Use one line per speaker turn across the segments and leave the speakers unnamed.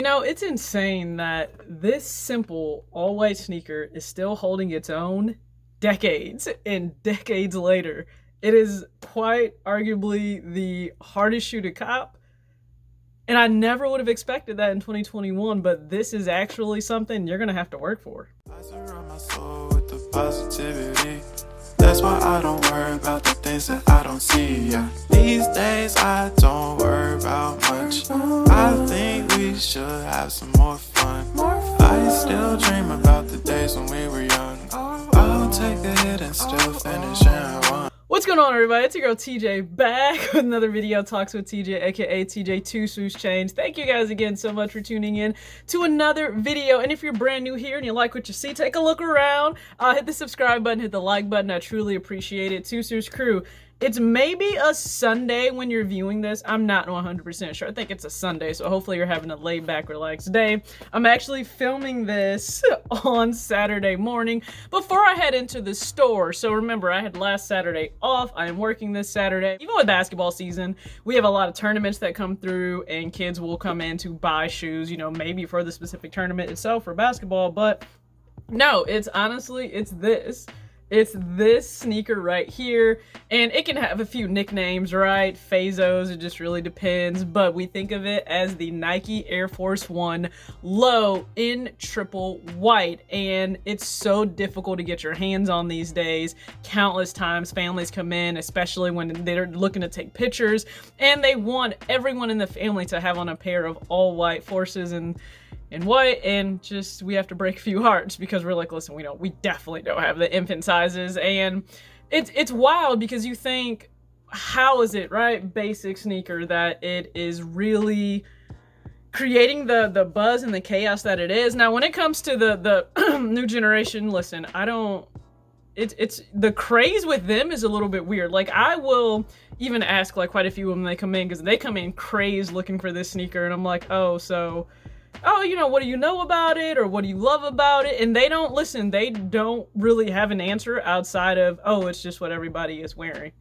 You know, it's insane that this simple all-white sneaker is still holding its own decades and decades later. It is quite arguably the hardest shoe to cop, and I never would have expected that in 2021, but this is actually something you're gonna have to work for.
I surround my soul with the positivity. That's why I don't worry about the things that I don't see. Yeah. These days I don't worry about much. I think we should have some more fun. I still dream about the days when we were young. I'll take the hit and still finish and one.
What's going on, everybody? It's your girl TJ back with another video. Talks with TJ, aka TJ Two Swoosh Change. Thank you guys again so much for tuning in to another video. And if you're brand new here and you like what you see, take a look around. Hit the subscribe button, hit the like button. I truly appreciate it. Two Swoosh crew. It's maybe a Sunday when you're viewing this. I'm not 100% sure. I think it's a Sunday, so hopefully you're having a laid back, relaxed day. I'm actually filming this on Saturday morning before I head into the store. So remember, I had last Saturday off. I am working this Saturday. Even with basketball season, we have a lot of tournaments that come through and kids will come in to buy shoes, you know, maybe for the specific tournament itself for basketball. But no, it's honestly, it's this. It's this sneaker right here, and it can have a few nicknames, right? Phasos, it just really depends, but we think of it as the Nike Air Force One Low in triple white, and it's so difficult to get your hands on these days. Countless times families come in, especially when they're looking to take pictures, and they want everyone in the family to have on a pair of all white Forces and white, and just we have to break a few hearts because we're like, listen, we definitely don't have the infant sizes. And it's wild because you think, how is it, right, basic sneaker, that it is really creating the buzz and the chaos that it is. Now when it comes to the new generation, listen, it's the craze with them is a little bit weird. Like, I will even ask like quite a few of them, they come in because they come in crazed looking for this sneaker, and I'm like, oh, you know, what do you know about it, or what do you love about it? And they don't listen. They don't really have an answer outside of, oh, it's just what everybody is wearing.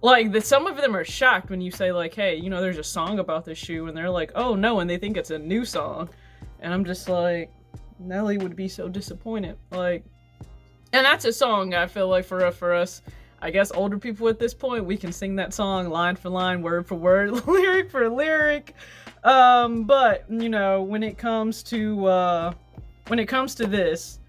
Like, some of them are shocked when you say like, hey, you know, there's a song about this shoe, and they're like, oh no, and they think it's a new song. And I'm just like, Nelly would be so disappointed. Like, and that's a song I feel like for us, I guess older people at this point, we can sing that song line for line, word for word, lyric for lyric. But you know, when it comes to this,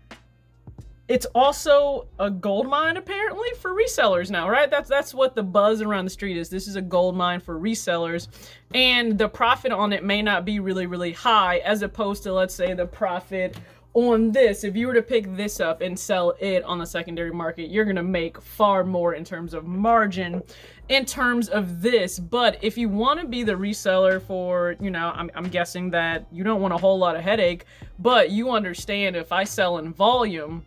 it's also a gold mine apparently for resellers now, right? That's what the buzz around the street is. This is a gold mine for resellers, and the profit on it may not be really high as opposed to, let's say, the profit on this. If you were to pick this up and sell it on the secondary market, you're gonna make far more in terms of margin in terms of this. But if you want to be the reseller for, you know, I'm guessing that you don't want a whole lot of headache, but you understand if I sell in volume,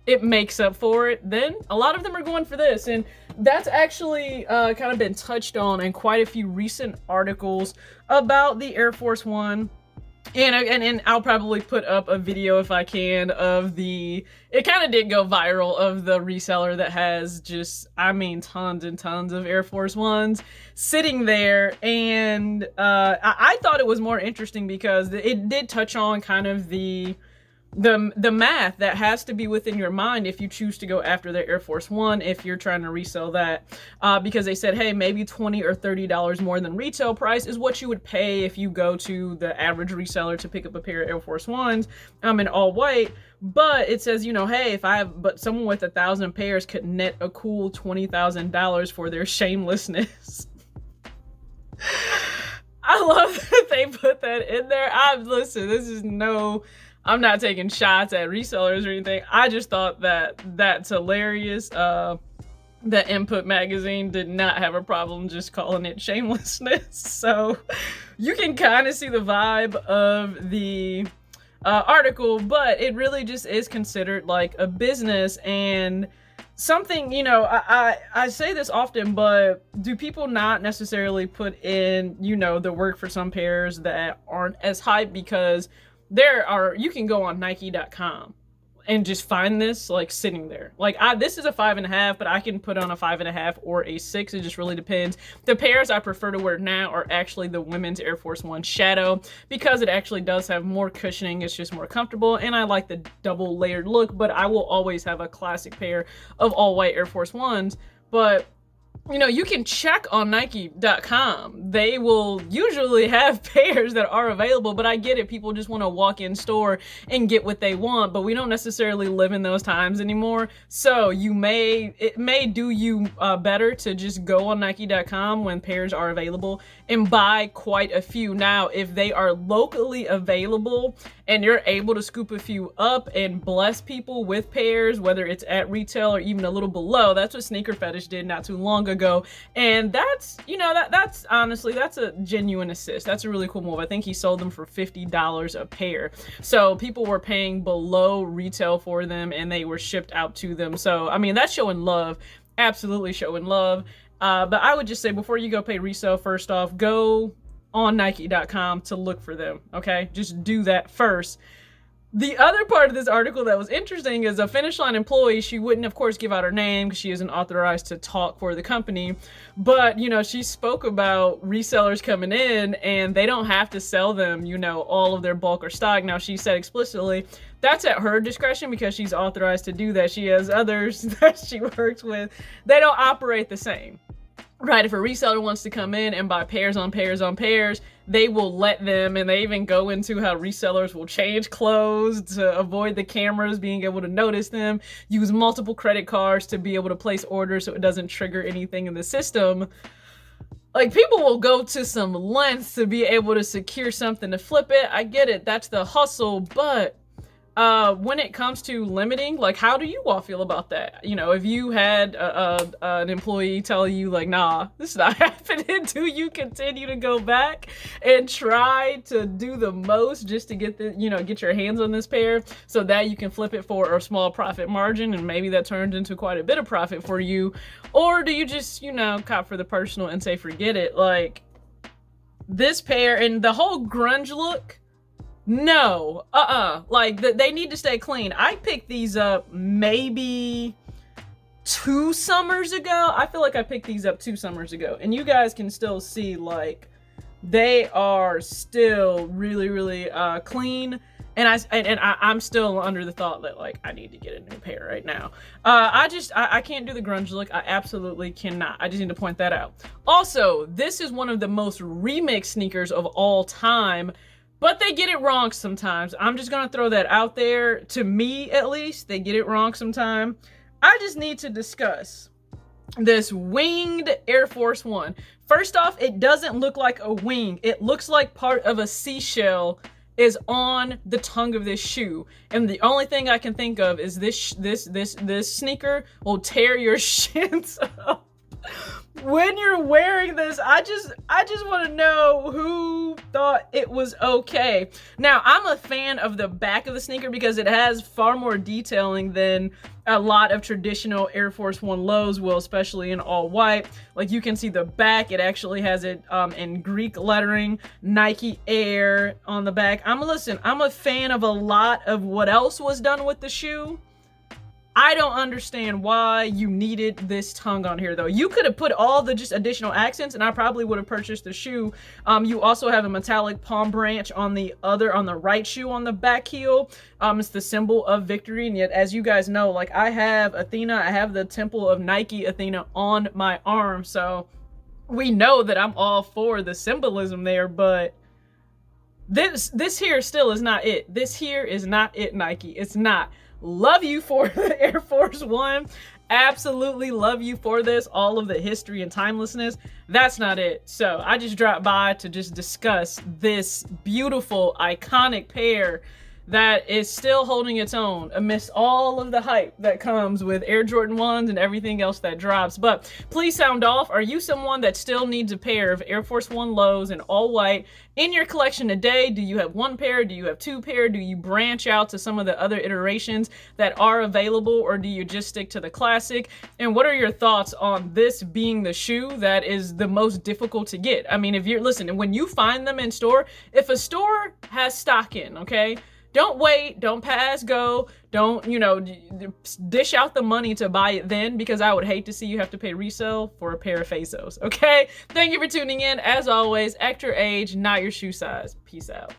it makes up for it, then a lot of them are going for this. And that's actually kind of been touched on in quite a few recent articles about the Air Force One. And I'll probably put up a video if I can of it kind of did go viral, of the reseller that has just, I mean, tons and tons of Air Force Ones sitting there. And I thought it was more interesting because it did touch on kind of the math that has to be within your mind if you choose to go after the Air Force One, if you're trying to resell that, because they said, hey, maybe $20 or $30 more than retail price is what you would pay if you go to the average reseller to pick up a pair of Air Force Ones in all white. But it says, you know, hey, but someone with 1,000 pairs could net a cool $20,000 for their shamelessness. I love that they put that in there. Listen, I'm not taking shots at resellers or anything. I just thought that that's hilarious. That Input magazine did not have a problem just calling it shamelessness. So you can kind of see the vibe of the article, but it really just is considered like a business and something, you know, I say this often, but do people not necessarily put in, you know, the work for some pairs that aren't as hype? Because you can go on Nike.com and just find this like sitting there. Like this is a 5.5, but I can put on a 5.5 or a 6. It just really depends. The pairs I prefer to wear now are actually the women's Air Force One Shadow, because it actually does have more cushioning. It's just more comfortable, and I like the double layered look, but I will always have a classic pair of all white Air Force Ones. But you know, you can check on Nike.com. They will usually have pairs that are available, but I get it. People just want to walk in store and get what they want, but we don't necessarily live in those times anymore. So it may do you better to just go on Nike.com when pairs are available and buy quite a few. Now, if they are locally available and you're able to scoop a few up and bless people with pairs, whether it's at retail or even a little below, that's what Sneaker Fetish did not too long ago. And that's, you know, that's honestly, that's a genuine assist. That's a really cool move. I think he sold them for $50 a pair. So people were paying below retail for them and they were shipped out to them. So, I mean, that's showing love. Absolutely showing love. But I would just say, before you go pay resale, first off, go on Nike.com to look for them, okay? Just do that first. The other part of this article that was interesting is a Finish Line employee. She wouldn't, of course, give out her name because she isn't authorized to talk for the company. But, you know, she spoke about resellers coming in and they don't have to sell them, you know, all of their bulk or stock. Now, she said explicitly that's at her discretion because she's authorized to do that. She has others that she works with. They don't operate the same. Right, if a reseller wants to come in and buy pairs on pairs on pairs, they will let them, and they even go into how resellers will change clothes to avoid the cameras being able to notice them, use multiple credit cards to be able to place orders so it doesn't trigger anything in the system. Like, people will go to some lengths to be able to secure something to flip it. I get it, that's the hustle, but when it comes to limiting, like, how do you all feel about that? You know, if you had an employee tell you, like, nah, this is not happening, do you continue to go back and try to do the most just to get get your hands on this pair so that you can flip it for a small profit margin and maybe that turns into quite a bit of profit for you? Or do you just, you know, cop for the personal and say, forget it? Like, this pair and the whole grunge look, no, like they need to stay clean. I picked these up maybe 2 summers ago. I feel like I picked these up 2 summers ago, and you guys can still see, like, they are still really, really clean. And I'm still under the thought that, like, I need to get a new pair right now. I can't do the grunge look. I absolutely cannot. I just need to point that out. Also, this is one of the most remixed sneakers of all time. But they get it wrong sometimes. I'm just gonna throw that out there. To me, at least, they get it wrong sometimes. I just need to discuss this winged Air Force One. First off, it doesn't look like a wing. It looks like part of a seashell is on the tongue of this shoe. And the only thing I can think of is this sneaker will tear your shins up. When you're wearing this, I just want to know who thought it was okay. Now, I'm a fan of the back of the sneaker because it has far more detailing than a lot of traditional Air Force One lows will, especially in all white. Like, you can see the back, it actually has it in Greek lettering, Nike Air on the back. I'm a fan of a lot of what else was done with the shoe. I don't understand why you needed this tongue on here, though. You could have put all the just additional accents, and I probably would have purchased the shoe. You also have a metallic palm branch on the right shoe on the back heel. It's the symbol of victory, and yet, as you guys know, like, I have Athena, I have the Temple of Nike Athena on my arm, so we know that I'm all for the symbolism there, but this here still is not it. This here is not it, Nike. It's not. Love you for the Air Force One. Absolutely love you for this. All of the history and timelessness. That's not it. So I just dropped by to just discuss this beautiful, iconic pair that is still holding its own amidst all of the hype that comes with Air Jordan 1s and everything else that drops. But please sound off. Are you someone that still needs a pair of Air Force One lows in all white in your collection today? Do you have 1 pair? Do you have 2 pair? Do you branch out to some of the other iterations that are available, or do you just stick to the classic? And what are your thoughts on this being the shoe that is the most difficult to get? I mean, if you're listening, when you find them in store, if a store has stock in, okay, Don't wait, don't pass go, don't, you know, dish out the money to buy it then, because I would hate to see you have to pay resale for a pair of pesos, okay? Thank you for tuning in. As always, act your age, not your shoe size. Peace out.